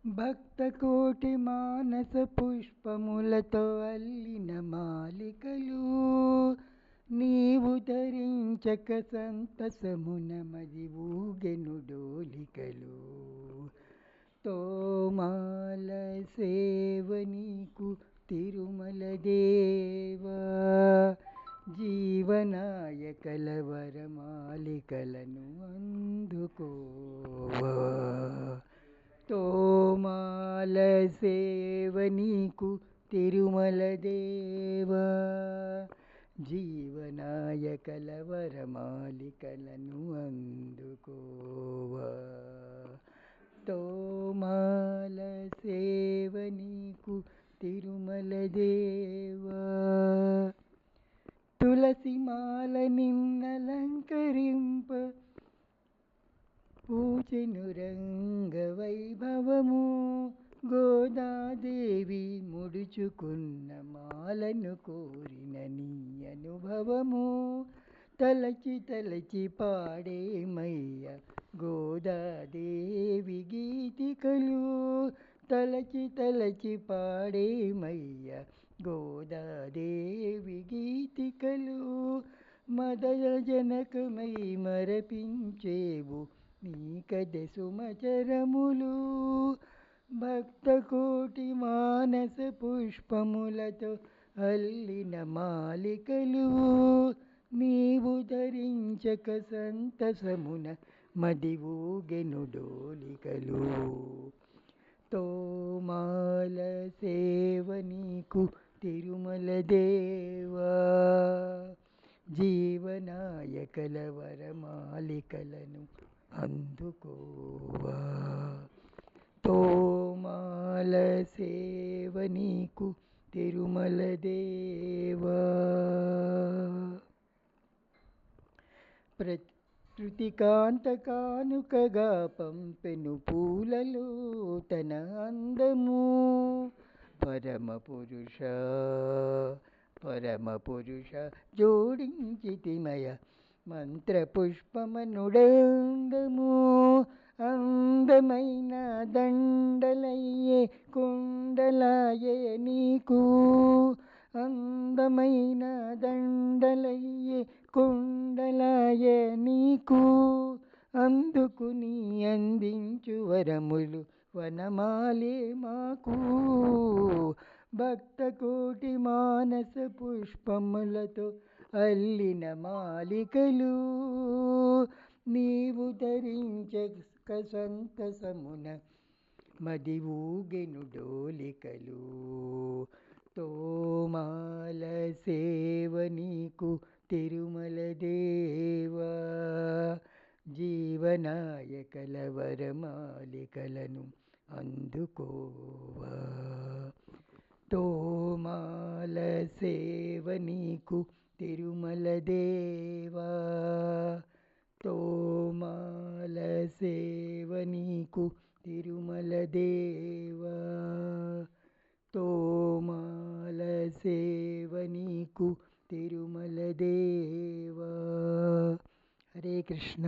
భక్త కోటి మానస పుష్పములతో అల్లిన మాలికలు నీవు ధరించక సంతసమున మది ఊగెను డోలికలు. తోమాల సేవ నీకు తిరుమల దేవా, జీవనాయకల వరమాలికలను అందుకోవా. తోమాల సేవ నీకు తిరుమల దేవా, జీవనాయకల వరమాలికలను అందుకోవా. తోమాల సేవ నీకు తిరుమల దేవా. తులసిమాల నిన్నలంకరింప పూచెను రంగ వైభవము, గోదాదేవి ముడుచుకున్న మాలను కోరిన నీ అనుభవము. తలచి తలచి పాడేమయ్య గోదాదేవి గీతికలు, తలచి తలచి పాడేమయ్య గోదాదేవి గీతికలు. మదయ జనకమై మరపించేవు నీకదె సుమచరములు, భక్త కోటి మానస పుష్పములతో అల్లిన మాలికలు నీవు ధరించక సంతసమున మది ఊగెను డోలికలు. తోమాల సేవ నీకు తిరుమల దేవా, జీవనాయకల వరమాలికలను అందుకోవా. తోమాల సేవ నీకు తిరుమల దేవా. ప్రకృతికాంత కానుకగా పంపెను పూలలో తన అందము, పరమ పురుష జోడించితిమయ మంత్రపుష్పమనుడందము. అందమైన దండలయ్యే కొండలాయే నీకు, అందమైన దండలయ్యే కొండలాయే నీకు. అందుకుని అందించు వరములు వనమాలే మాకు, భక్త కోటి మానస పుష్పములతో అల్లిన మాలికలు నీవు ధరించక సంతసమున మది ఊగెను డోలికలు. తోమాల సేవ నీకు తిరుమల దేవా, జీవనాయకల వరమాలికలను అందుకోవా. తోమాల సేవ నీకు తిరుమల దేవా, తోమాల సేవ నీకు తిరుమల దేవా, తోమాల సేవ నీకు తిరుమల దేవా. హరే కృష్ణ.